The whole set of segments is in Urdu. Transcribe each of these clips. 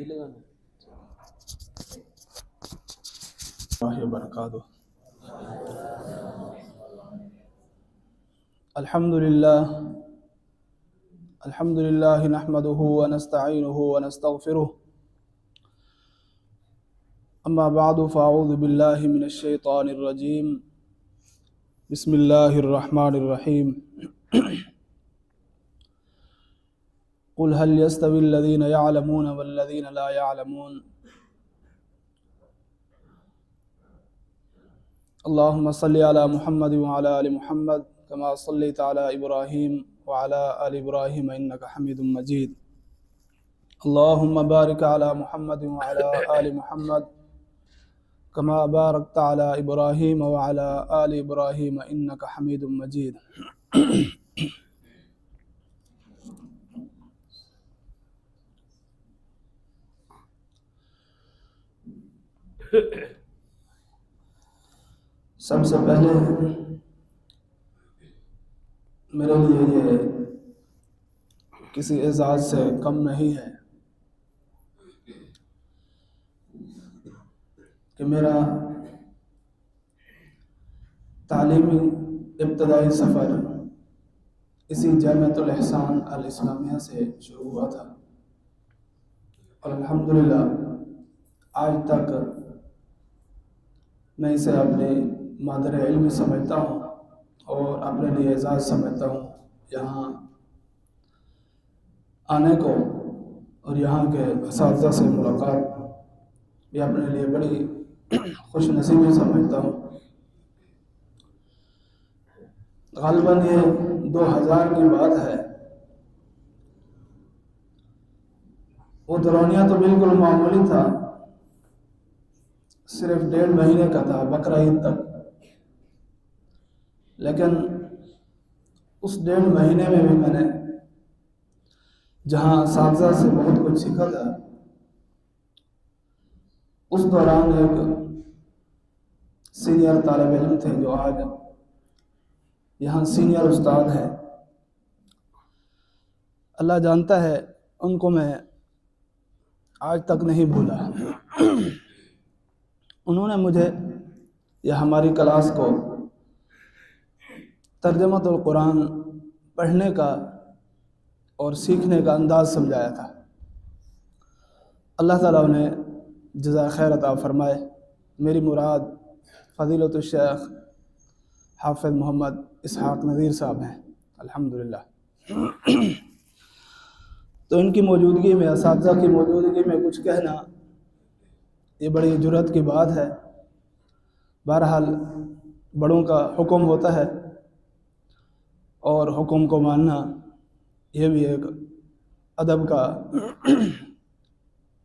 اللہ وبرکاتہ۔ الحمد للہ نحمده ونستعینه ونستغفره، اما بعد فاعوذ باللہ من الشیطان الرجیم، بسم اللہ الرحمن الرحیم۔ قل هل يستوي الذين يعلمون والذين لا يعلمون، اللهم صل على محمد وعلى آل محمد كما صليت على إبراهيم وعلى آل إبراهيم إنك حميد مجيد، اللهم بارك على محمد وعلى آل محمد كما باركت على إبراهيم وعلى آل إبراهيم إنك حميد مجيد۔ سب سے پہلے میرے لیے یہ کسی اعزاز سے کم نہیں ہے کہ میرا تعلیمی ابتدائی سفر اسی جامعۃ الاحسان الاسلامیہ سے شروع ہوا تھا، اور الحمدللہ آج تک میں اسے اپنی مادر علم سمجھتا ہوں اور اپنے لیے اعزاز سمجھتا ہوں۔ یہاں آنے کو اور یہاں کے اساتذہ سے ملاقات بھی اپنے لیے بڑی خوش نصیبی سمجھتا ہوں۔ غالباً یہ 2000 کی بات ہے، وہ دورانیہ تو بالکل معمولی تھا، صرف 1.5 مہینے کا تھا، بقرعید تک، لیکن اس 1.5 مہینے میں بھی میں نے جہاں اساتذہ سے بہت کچھ سیکھا تھا، اس دوران ایک سینئر طالب علم تھے جو آج یہاں سینئر استاد ہے، اللہ جانتا ہے ان کو میں آج تک نہیں بھولا۔ انہوں نے مجھے یا ہماری کلاس کو ترجمۃ القرآن پڑھنے کا اور سیکھنے کا انداز سمجھایا تھا۔ اللہ تعالیٰ انہیں جزائے خیر عطا فرمائے۔ میری مراد فضیلۃ الشیخ حافظ محمد اسحاق نذیر صاحب ہیں الحمدللہ۔ تو ان کی موجودگی میں، اساتذہ کی موجودگی میں کچھ کہنا یہ بڑی جرأت کی بات ہے۔ بہرحال بڑوں کا حکم ہوتا ہے اور حکم کو ماننا یہ بھی ایک ادب کا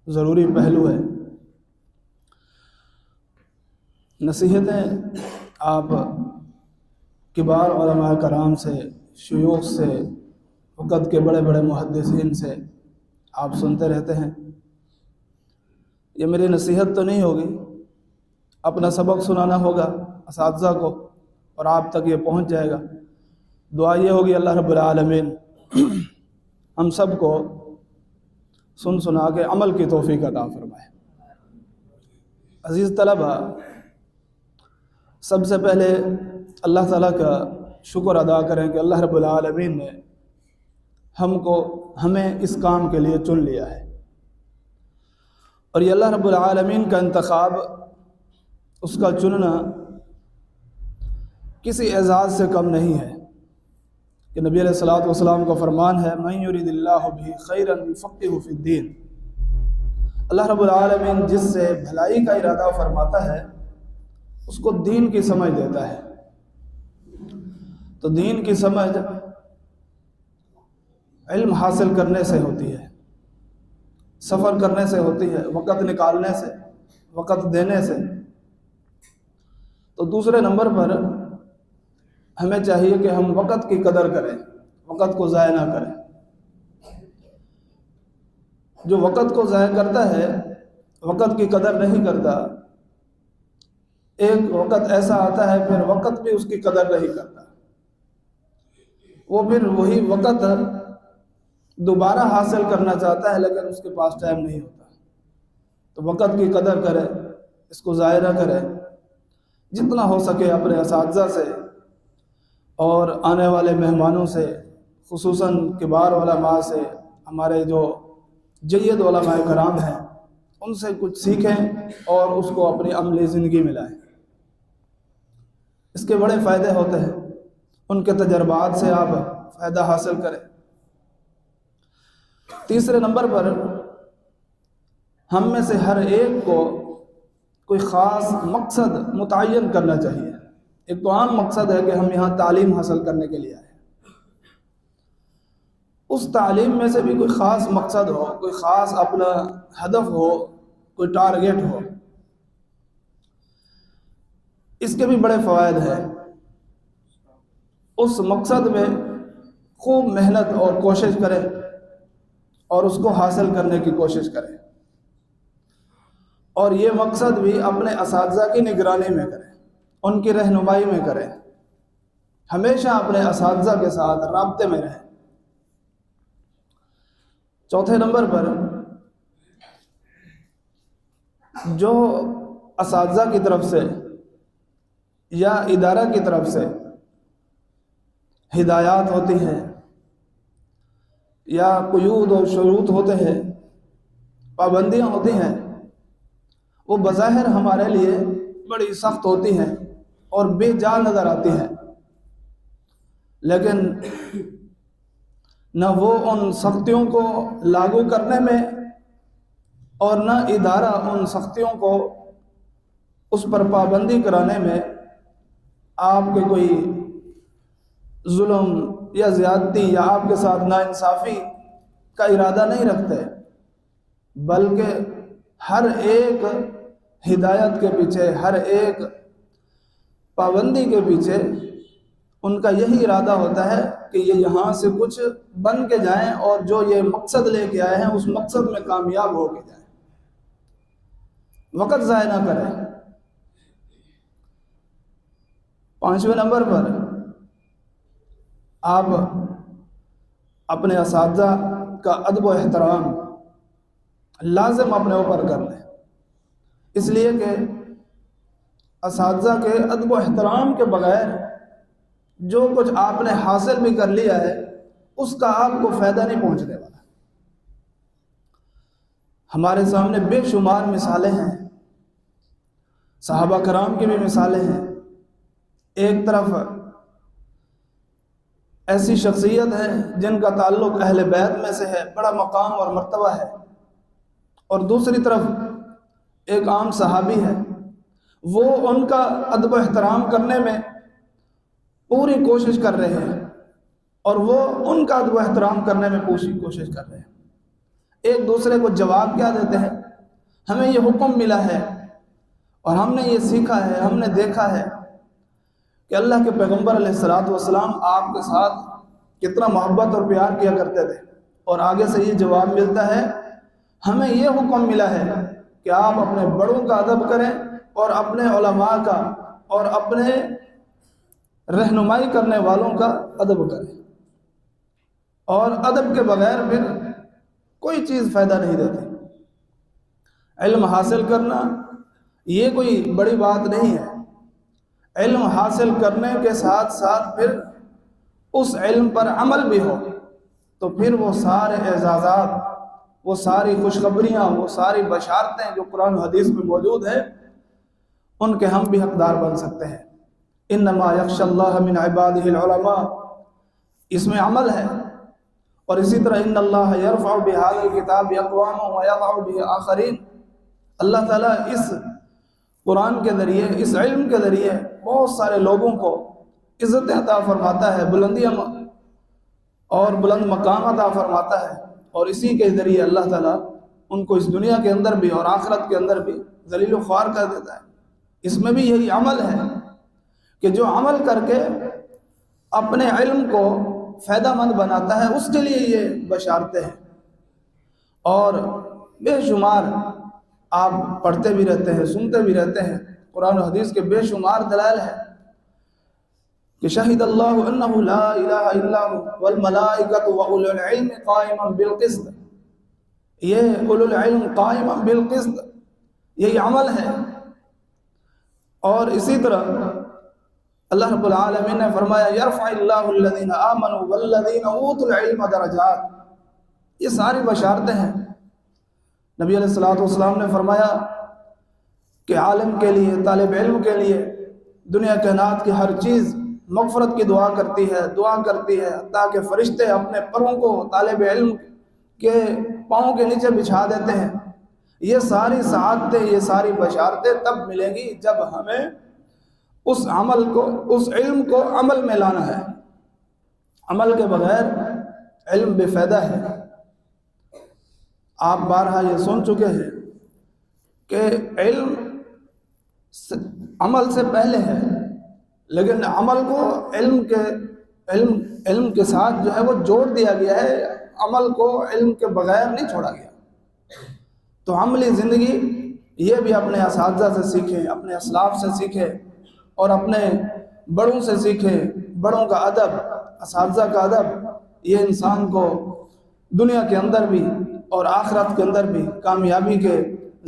ضروری پہلو ہے۔ نصیحتیں آپ کبار علماء کرام سے، شیوخ سے، وقت کے بڑے بڑے محدثین سے آپ سنتے رہتے ہیں۔ یہ میری نصیحت تو نہیں ہوگی، اپنا سبق سنانا ہوگا اساتذہ کو اور آپ تک یہ پہنچ جائے گا۔ دعا یہ ہوگی اللہ رب العالمین ہم سب کو سن سنا کے عمل کی توفیق عطا فرمائے۔ عزیز طلبہ، سب سے پہلے اللہ تعالیٰ کا شکر ادا کریں کہ اللہ رب العالمین نے ہمیں اس کام کے لیے چن لیا ہے، اور یہ اللہ رب العالمین کا انتخاب، اس کا چننا کسی اعزاز سے کم نہیں ہے کہ نبی علیہ الصلوۃ والسلام کا فرمان ہے من یرید اللہ بہ خیرا یفقہہ فی الدین۔ اللہ رب العالمین جس سے بھلائی کا ارادہ فرماتا ہے اس کو دین کی سمجھ دیتا ہے۔ تو دین کی سمجھ علم حاصل کرنے سے ہوتی ہے، سفر کرنے سے ہوتی ہے، وقت نکالنے سے، وقت دینے سے۔ تو دوسرے نمبر پر ہمیں چاہیے کہ ہم وقت کی قدر کریں، وقت کو ضائع نہ کریں۔ جو وقت کو ضائع کرتا ہے، وقت کی قدر نہیں کرتا، ایک وقت ایسا آتا ہے پھر وقت بھی اس کی قدر نہیں کرتا، وہ پھر وہی وقت دوبارہ حاصل کرنا چاہتا ہے لیکن اس کے پاس ٹائم نہیں ہوتا۔ تو وقت کی قدر کرے، اس کو ضائع نہ کرے، جتنا ہو سکے اپنے اساتذہ سے اور آنے والے مہمانوں سے، خصوصاً کبار علماء سے، ہمارے جو جید علماء کرام ہیں ان سے کچھ سیکھیں اور اس کو اپنی عملی زندگی میں لائیں۔ اس کے بڑے فائدے ہوتے ہیں، ان کے تجربات سے آپ فائدہ حاصل کریں۔ تیسرے نمبر پر ہم میں سے ہر ایک کو کوئی خاص مقصد متعین کرنا چاہیے۔ ایک تو عام مقصد ہے کہ ہم یہاں تعلیم حاصل کرنے کے لیے آئے، اس تعلیم میں سے بھی کوئی خاص مقصد ہو، کوئی خاص اپنا ہدف ہو، کوئی ٹارگیٹ ہو۔ اس کے بھی بڑے فوائد ہیں۔ اس مقصد میں خوب محنت اور کوشش کریں اور اس کو حاصل کرنے کی کوشش کریں، اور یہ مقصد بھی اپنے اساتذہ کی نگرانی میں کریں، ان کی رہنمائی میں کریں، ہمیشہ اپنے اساتذہ کے ساتھ رابطے میں رہیں۔ چوتھے نمبر پر جو اساتذہ کی طرف سے یا ادارہ کی طرف سے ہدایات ہوتی ہیں یا قیود اور شروط ہوتے ہیں، پابندیاں ہوتی ہیں، وہ بظاہر ہمارے لیے بڑی سخت ہوتی ہیں اور بے جا نظر آتی ہیں، لیکن نہ وہ ان سختیوں کو لاگو کرنے میں اور نہ ادارہ ان سختیوں کو اس پر پابندی کرانے میں آپ کے کوئی ظلم یا زیادتی یا آپ کے ساتھ ناانصافی کا ارادہ نہیں رکھتے، بلکہ ہر ایک ہدایت کے پیچھے، ہر ایک پابندی کے پیچھے ان کا یہی ارادہ ہوتا ہے کہ یہ یہاں سے کچھ بن کے جائیں اور جو یہ مقصد لے کے آئے ہیں اس مقصد میں کامیاب ہو کے جائیں، وقت ضائع نہ کریں۔ پانچویں نمبر پر آپ اپنے اساتذہ کا ادب و احترام لازم اپنے اوپر کر لیں، اس لیے کہ اساتذہ کے ادب و احترام کے بغیر جو کچھ آپ نے حاصل بھی کر لیا ہے اس کا آپ کو فائدہ نہیں پہنچنے والا۔ ہمارے سامنے بے شمار مثالیں ہیں، صحابہ کرام کی بھی مثالیں ہیں۔ ایک طرف ایسی شخصیت ہے جن کا تعلق اہل بیت میں سے ہے، بڑا مقام اور مرتبہ ہے، اور دوسری طرف ایک عام صحابی ہے، وہ ان کا ادب و احترام کرنے میں پوری کوشش کر رہے ہیں اور وہ ان کا ادب و احترام کرنے میں پوری کوشش کر رہے ہیں۔ ایک دوسرے کو جواب کیا دیتے ہیں؟ ہمیں یہ حکم ملا ہے اور ہم نے یہ سیکھا ہے، ہم نے دیکھا ہے کہ اللہ کے پیغمبر علیہ الصلوۃ والسلام آپ کے ساتھ کتنا محبت اور پیار کیا کرتے تھے، اور آگے سے یہ جواب ملتا ہے ہمیں یہ حکم ملا ہے کہ آپ اپنے بڑوں کا ادب کریں اور اپنے علماء کا اور اپنے رہنمائی کرنے والوں کا ادب کریں، اور ادب کے بغیر پھر کوئی چیز فائدہ نہیں دیتی۔ علم حاصل کرنا یہ کوئی بڑی بات نہیں ہے، علم حاصل کرنے کے ساتھ ساتھ پھر اس علم پر عمل بھی ہو تو پھر وہ سارے اعزازات، وہ ساری خوشخبریاں، وہ ساری بشارتیں جو قرآن و حدیث میں موجود ہیں ان کے ہم بھی حقدار بن سکتے ہیں۔ انما یخشی اللہ من عبادہ العلماء، اس میں عمل ہے، اور اسی طرح ان اللہ یرفع بہذا الکتاب اقواما ویضع بہ آخرین، اللہ تعالیٰ اس قرآن کے ذریعے، اس علم کے ذریعے بہت سارے لوگوں کو عزت عطا فرماتا ہے، بلندیاں اور بلند مقام عطا فرماتا ہے، اور اسی کے ذریعے اللہ تعالیٰ ان کو اس دنیا کے اندر بھی اور آخرت کے اندر بھی ذلیل و خوار کر دیتا ہے۔ اس میں بھی یہی عمل ہے کہ جو عمل کر کے اپنے علم کو فائدہ مند بناتا ہے اس کے لیے یہ بشارتیں ہیں، اور بے شمار آپ پڑھتے بھی رہتے ہیں، سنتے بھی رہتے ہیں، قرآن و حدیث کے بے شمار دلائل ہیں کہ شہد اللہ انہ لا الہ الا ہو والملائکۃ واولو العلم قائما بالقسط، یہ اولو العلم قائما بالقسط یہی عمل ہے۔ اور اسی طرح اللہ رب العالمین نے فرمایا یرفع اللہ الذین آمنوا والذین اوتوا العلم درجات، یہ ساری بشارتیں ہیں۔ نبی علیہ الصلوۃ والسلام نے فرمایا کہ عالم کے لیے، طالب علم کے لیے دنیا کائنات کی ہر چیز مغفرت کی دعا کرتی ہے، تاکہ فرشتے اپنے پروں کو طالب علم کے پاؤں کے نیچے بچھا دیتے ہیں۔ یہ ساری سعادتیں، یہ ساری بشارتیں تب ملیں گی جب ہمیں اس عمل کو، اس علم کو عمل میں لانا ہے۔ عمل کے بغیر علم بے فائدہ ہے۔ آپ بارہا یہ سن چکے ہیں کہ علم عمل سے پہلے ہے، لیکن عمل کو علم کے ساتھ جو ہے وہ جوڑ دیا گیا ہے، عمل کو علم کے بغیر نہیں چھوڑا گیا۔ تو عملی زندگی یہ بھی اپنے اساتذہ سے سیکھیں، اپنے اسلاف سے سیکھیں، اور اپنے بڑوں سے سیکھیں۔ بڑوں کا ادب، اساتذہ کا ادب، یہ انسان کو دنیا کے اندر بھی اور آخرت کے اندر بھی کامیابی کے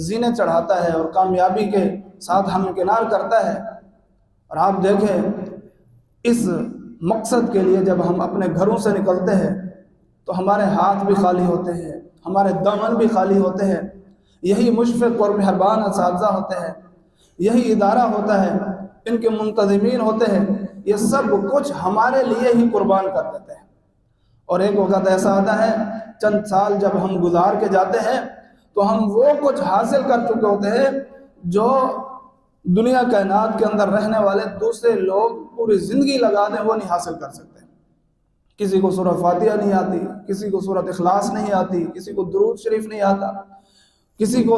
زینے چڑھاتا ہے اور کامیابی کے ساتھ ہمکنار کرتا ہے۔ اور آپ دیکھیں اس مقصد کے لیے جب ہم اپنے گھروں سے نکلتے ہیں تو ہمارے ہاتھ بھی خالی ہوتے ہیں، ہمارے دامن بھی خالی ہوتے ہیں۔ یہی مشفق اور مہربان اساتذہ ہوتے ہیں، یہی ادارہ ہوتا ہے، ان کے منتظمین ہوتے ہیں، یہ سب کچھ ہمارے لیے ہی قربان کر دیتے ہیں۔ اور ایک وقت ایسا آتا ہے، چند سال جب ہم گزار کے جاتے ہیں تو ہم وہ کچھ حاصل کر چکے ہوتے ہیں جو دنیا کائنات کے اندر رہنے والے دوسرے لوگ پوری زندگی لگا دیں وہ نہیں حاصل کر سکتے۔ کسی کو سورہ فاتحہ نہیں آتی، کسی کو سورۃ اخلاص نہیں آتی، کسی کو درود شریف نہیں آتا، کسی کو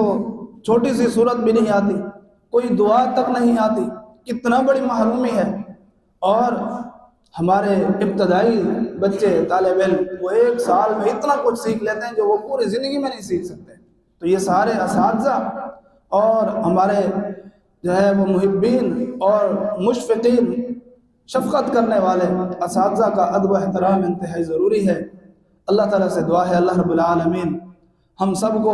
چھوٹی سی سورت بھی نہیں آتی، کوئی دعا تک نہیں آتی۔ کتنا بڑی محرومی ہے۔ اور ہمارے ابتدائی بچے، طالب علم، وہ ایک سال میں اتنا کچھ سیکھ لیتے ہیں جو وہ پوری زندگی میں نہیں سیکھ سکتے۔ تو یہ سارے اساتذہ اور ہمارے جو ہے وہ محبین اور مشفقین، شفقت کرنے والے اساتذہ کا ادب و احترام انتہائی ضروری ہے۔ اللہ تعالیٰ سے دعا ہے اللہ رب العالمین ہم سب کو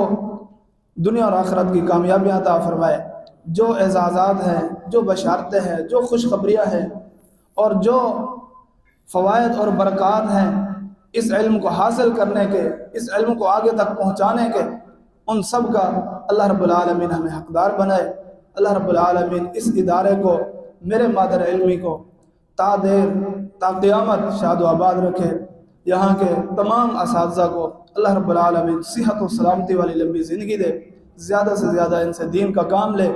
دنیا اور آخرت کی کامیابیاں عطا فرمائے۔ جو اعزازات ہیں، جو بشارتیں ہیں، جو خوشخبریاں ہیں اور جو فوائد اور برکات ہیں اس علم کو حاصل کرنے کے، اس علم کو آگے تک پہنچانے کے، ان سب کا اللہ رب العالمین ہمیں حقدار بنائے۔ اللہ رب العالمین اس ادارے کو، میرے مادر علمی کو تا قیامت شاد و آباد رکھے۔ یہاں کے تمام اساتذہ کو اللہ رب العالمین صحت و سلامتی والی لمبی زندگی دے، زیادہ سے زیادہ ان سے دین کا کام لے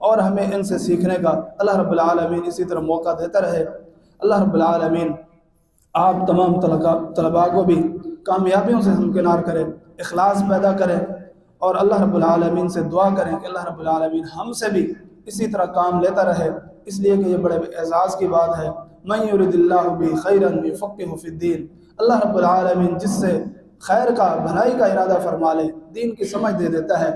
اور ہمیں ان سے سیکھنے کا اللہ رب العالمین اسی طرح موقع دیتا رہے۔ اللہ رب العالمین آپ تمام طلباء کو بھی کامیابیوں سے ہمکنار کرے، اخلاص پیدا کرے، اور اللہ رب العالمین سے دعا کریں کہ اللہ رب العالمین ہم سے بھی اسی طرح کام لیتا رہے، اس لیے کہ یہ بڑے اعزاز کی بات ہے۔ من یرد اللہ بہ خیرا یفقہہ فی الدین، اللہ رب العالمین جس سے خیر کا، بھلائی کا ارادہ فرما لے، دین کی سمجھ دے دیتا ہے۔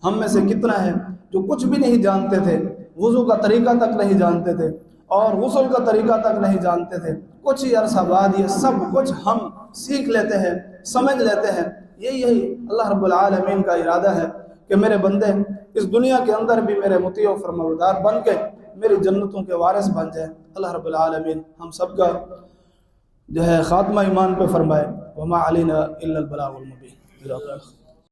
ہم میں سے کتنا ہے جو کچھ بھی نہیں جانتے تھے، وضو کا طریقہ تک نہیں جانتے تھے اور غسل کا طریقہ تک نہیں جانتے تھے، کچھ ہی عرصہ بعد یہ سب کچھ ہم سیکھ لیتے ہیں، سمجھ لیتے ہیں۔ یہی اللہ رب العالمین کا ارادہ ہے کہ میرے بندے اس دنیا کے اندر بھی میرے مطیع و فرمانبردار بن کے میری جنتوں کے وارث بن جائیں۔ اللہ رب العالمین ہم سب کا جو ہے خاتمہ ایمان پہ فرمائے۔ وما علینا الا البلاغ المبین۔